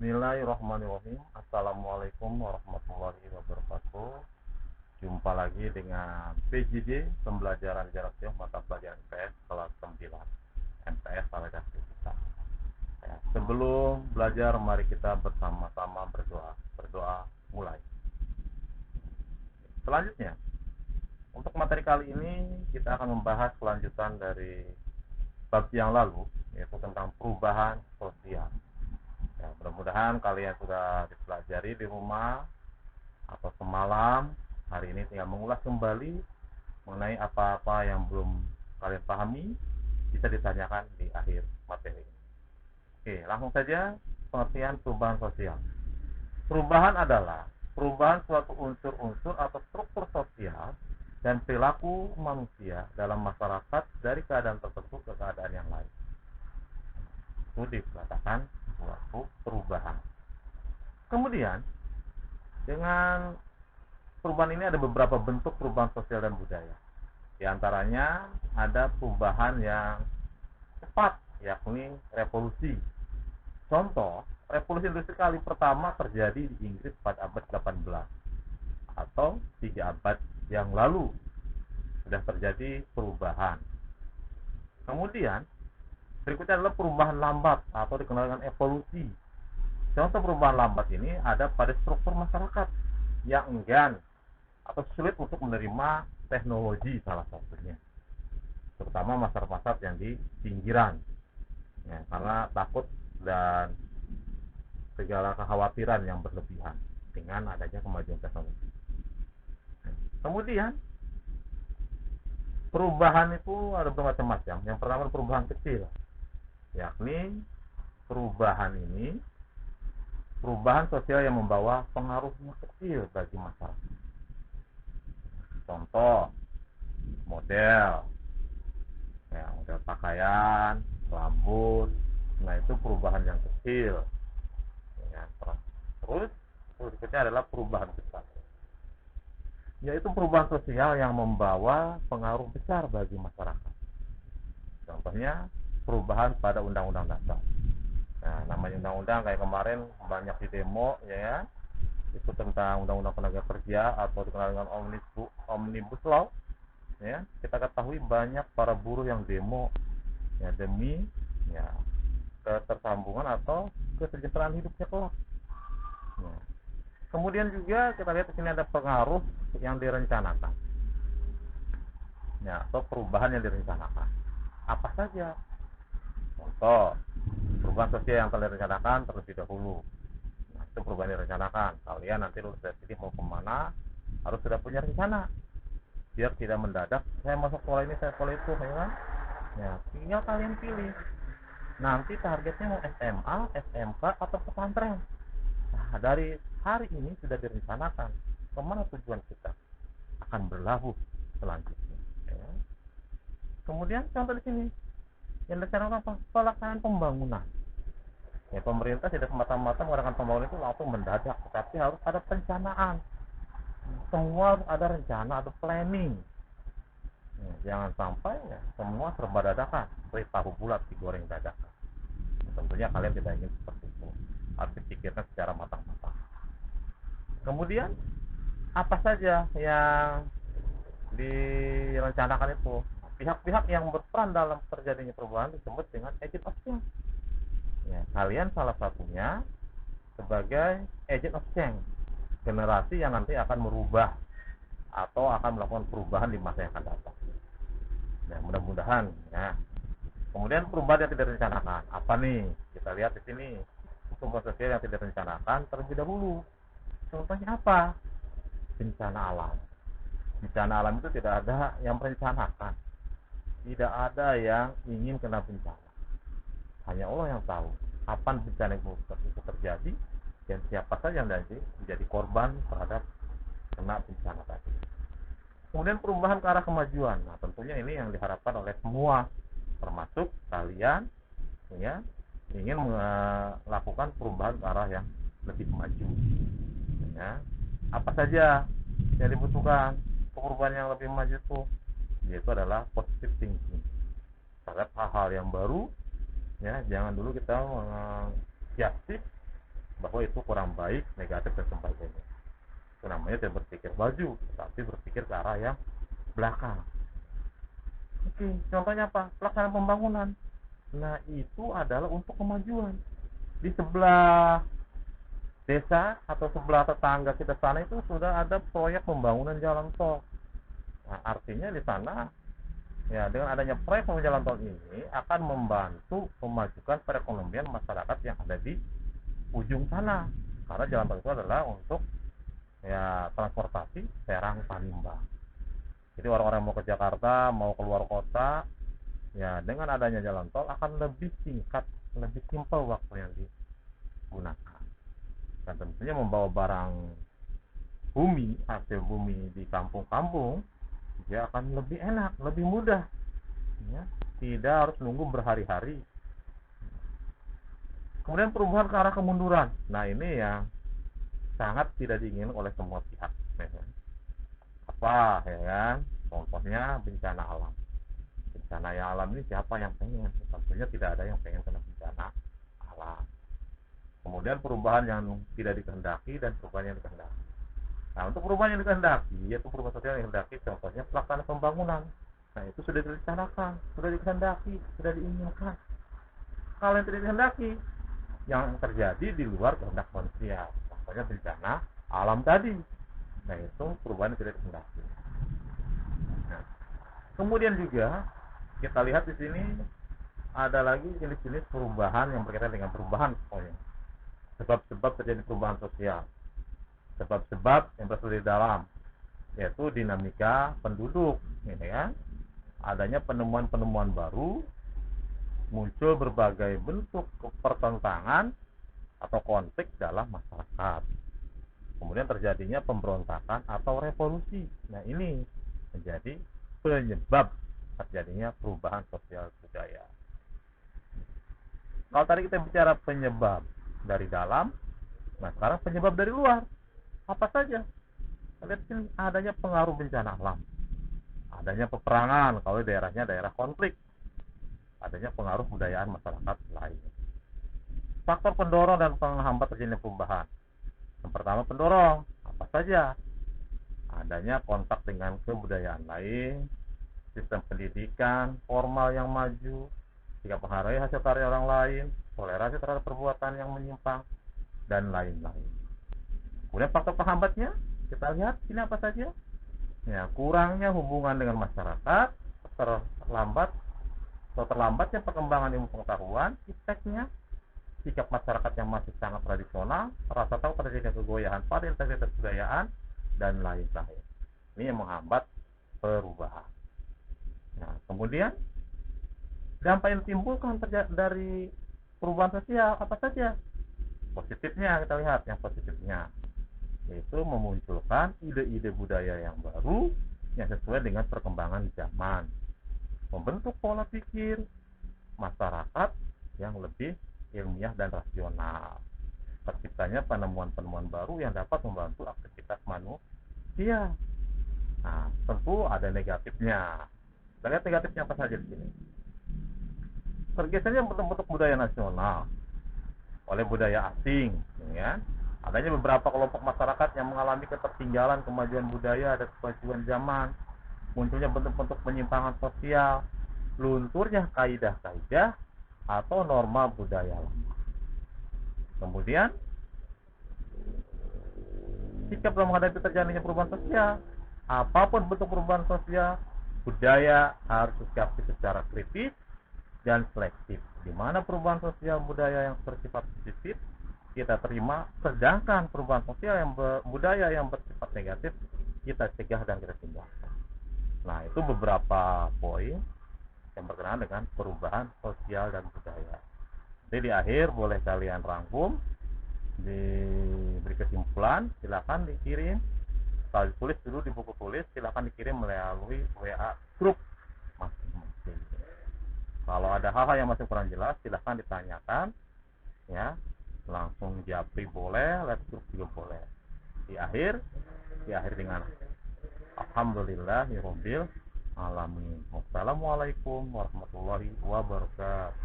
Bismillahirrahmanirrahim. Assalamualaikum warahmatullahi wabarakatuh. Jumpa lagi dengan PJJ Pembelajaran Jarak Jauh Mata Pelajaran MPS kelas 9 MPS Validasi Kita. Sebelum belajar, mari kita bersama-sama berdoa. Berdoa mulai. Selanjutnya, untuk materi kali ini kita akan membahas kelanjutan dari bab yang lalu, yaitu tentang perubahan sosial. Mudah-mudahan kalian sudah dipelajari di rumah atau semalam. Hari ini tinggal mengulas kembali mengenai apa-apa yang belum kalian pahami, bisa ditanyakan di akhir materi ini. Oke, langsung saja pengertian perubahan sosial. Perubahan adalah perubahan suatu unsur-unsur atau struktur sosial dan perilaku manusia dalam masyarakat dari keadaan tertentu ke keadaan yang lain. Itu dikatakan suatu perubahan. Kemudian, dengan perubahan ini ada beberapa bentuk perubahan sosial dan budaya. Di antaranya ada perubahan yang cepat, yakni revolusi. Contoh, revolusi industri kali pertama terjadi di Inggris pada abad 18 atau 3 abad yang lalu sudah terjadi perubahan. Kemudian, berikutnya adalah perubahan lambat atau dikenal dengan evolusi. Contoh perubahan lambat ini ada pada struktur masyarakat yang enggan atau sulit untuk menerima teknologi salah satunya, terutama masyarakat yang di pinggiran, karena takut dan segala kekhawatiran yang berlebihan dengan adanya kemajuan teknologi. Kemudian perubahan itu ada bermacam-macam. Yang pertama perubahan kecil, yakni perubahan ini perubahan sosial yang membawa pengaruhnya kecil bagi masyarakat. Contoh, model pakaian, rambut. Nah, itu perubahan yang kecil. Terus berikutnya adalah perubahan besar, yaitu perubahan sosial yang membawa pengaruh besar bagi masyarakat. Contohnya perubahan pada undang-undang dasar. Nah, namanya undang-undang kayak kemarin banyak di demo, ya, itu tentang undang-undang tenaga kerja atau dikenal dengan omnibus law. Ya, kita ketahui banyak para buruh yang demo, ya, demi ketersambungan atau kesejahteraan hidupnya kelak. Ya. Kemudian juga kita lihat di sini ada pengaruh yang direncanakan, ya, atau perubahan yang direncanakan. Apa saja? Contoh, perubahan sosial yang telah direncanakan terlebih dahulu. Nah, itu perubahan yang direncanakan. Kalian nanti lulus dari sini mau kemana, harus sudah punya rencana, biar tidak mendadak saya masuk sekolah ini, saya sekolah itu, ya kan? Ya, tinggal kalian pilih. Nanti targetnya mau SMA, SMK atau pesantren. Nah, dari hari ini sudah direncanakan kemana tujuan kita akan berlabuh selanjutnya. Ya. Kemudian contoh di sini yang direncanakan apa? Pelaksanaan pembangunan. Ya, pemerintah tidak semata-mata mengadakan pembangunan itu langsung mendadak, tetapi harus ada perencanaan. Semua harus ada rencana, ada planning. Ya, jangan sampai semua serba dadakan, seperti tahu bulat digoreng dadakan. Tentunya kalian tidak ingin seperti itu. Harus dipikirkan secara matang-matang. Kemudian apa saja yang direncanakan itu? Pihak-pihak yang berperan dalam terjadinya perubahan disebut dengan agent of change. Ya, kalian salah satunya sebagai agent of change, generasi yang nanti akan merubah atau akan melakukan perubahan di masa yang akan datang. Ya, mudah-mudahan, ya. Kemudian perubahan yang tidak direncanakan, apa nih? Kita lihat di sini, perubahan sosial yang tidak direncanakan terlebih dahulu. Contohnya apa? Bencana alam. Bencana alam itu tidak ada yang merencanakan, tidak ada yang ingin kena bencana. Hanya Allah yang tahu kapan bencana itu terjadi dan siapa saja yang nanti menjadi korban terhadap kena bencana tadi. Kemudian perubahan ke arah kemajuan. Nah, tentunya ini yang diharapkan oleh semua, termasuk kalian, ya, ingin melakukan perubahan ke arah yang lebih maju. Ya. Apa saja yang dibutuhkan perubahan yang lebih maju itu? Yaitu adalah positive thinking terhadap hal-hal yang baru. Ya, jangan dulu kita reaktif bahwa itu kurang baik, negatif dan sebagainya. Itu namanya tidak berpikir maju, tapi berpikir ke arah yang belakang. Oke, contohnya apa? Pelaksanaan pembangunan. Nah, itu adalah untuk kemajuan. Di sebelah desa atau sebelah tetangga kita sana itu sudah ada proyek pembangunan jalan tol. Nah, artinya di sana ya dengan adanya proyek pembangunan jalan tol ini akan membantu memajukan perekonomian masyarakat yang ada di ujung sana. Karena jalan tol itu adalah untuk ya transportasi Serang Palembang. Jadi orang-orang mau ke Jakarta, mau keluar kota, ya dengan adanya jalan tol akan lebih singkat, lebih simpel waktu yang digunakan. Dan tentunya membawa barang bumi, hasil bumi di kampung-kampung, dia akan lebih enak, lebih mudah. Ya, tidak harus nunggu berhari-hari. Kemudian perubahan ke arah kemunduran. Nah ini yang sangat tidak diinginkan oleh semua pihak. Ya. Apa ya kan? Contohnya bencana alam. Bencana yang alam ini siapa yang pengen? Tentunya tidak ada yang pengen kena bencana alam. Kemudian perubahan yang tidak dikehendaki dan perubahan yang dikehendaki. Nah untuk perubahan yang dikehendaki, yaitu perubahan sosial yang dikehendaki, contohnya pelaksanaan pembangunan. Nah itu sudah direncanakan, sudah dikehendaki, sudah diinginkan. Kalau yang tidak dikehendaki, yang terjadi di luar kehendak manusia, contohnya bencana alam tadi. Nah itu perubahan yang tidak dikehendaki. Nah, kemudian juga kita lihat di sini ada lagi jenis-jenis perubahan yang berkaitan dengan perubahan pokoknya. Sebab-sebab terjadi perubahan sosial. Sebab-sebab yang berasal dari dalam, yaitu dinamika penduduk, ini kan? Adanya penemuan-penemuan baru, muncul berbagai bentuk pertentangan atau konflik dalam masyarakat. Kemudian terjadinya pemberontakan atau revolusi. Nah ini menjadi penyebab terjadinya perubahan sosial budaya. Kalau tadi kita bicara penyebab dari dalam, nah sekarang penyebab dari luar. Apa saja? Lihat sini adanya pengaruh bencana alam, adanya peperangan kalau daerahnya daerah konflik, adanya pengaruh budayaan masyarakat lain. Faktor pendorong dan penghambat terjadinya perubahan. Yang pertama pendorong, apa saja? Adanya kontak dengan kebudayaan lain, sistem pendidikan formal yang maju, jika menghargai hasil karya orang lain, toleransi terhadap perbuatan yang menyimpang, dan lain-lain. Kemudian faktor penghambatnya, kita lihat ini apa saja? Ya, kurangnya hubungan dengan masyarakat, terlambatnya perkembangan ilmu pengetahuan, efeknya sikap masyarakat yang masih sangat tradisional, rasa tahu terjadinya kegoyahan pada integritas kebudayaan, dan lain-lain. Ini yang menghambat perubahan. Nah, kemudian dampak yang ditimbulkan dari perubahan sosial apa saja? Positifnya kita lihat yang positifnya, yaitu memunculkan ide-ide budaya yang baru yang sesuai dengan perkembangan zaman, membentuk pola pikir masyarakat yang lebih ilmiah dan rasional, terciptanya penemuan-penemuan baru yang dapat membantu aktivitas manusia. Nah, tentu ada negatifnya. Kita lihat negatifnya apa saja di sini. Tergesernya bentuk-bentuk budaya nasional oleh budaya asing, ya. Adanya beberapa kelompok masyarakat yang mengalami ketertinggalan kemajuan budaya dan kemajuan zaman, munculnya bentuk-bentuk penyimpangan sosial, lunturnya kaidah-kaidah atau norma budaya lama. Kemudian sikap dalam menghadapi terjadinya perubahan sosial, apapun bentuk perubahan sosial, budaya harus disikapi secara kritis dan selektif. Di mana perubahan sosial budaya yang bersifat positif kita terima, sedangkan perubahan sosial yang budaya yang bersifat negatif kita cegah dan kita tinggalkan. Nah, itu beberapa poin yang berkenaan dengan perubahan sosial dan budaya. Jadi di akhir boleh kalian rangkum, diberi kesimpulan, silakan dikirim. Kalau ditulis dulu di buku tulis, silakan dikirim melalui WA grup masing-masing. Kalau ada hal-hal yang masih kurang jelas, silakan ditanyakan, ya. Langsung japri boleh, lewat grup juga boleh. Di akhir dengan alhamdulillahirabbil alamin. Wassalamualaikum warahmatullahi wabarakatuh.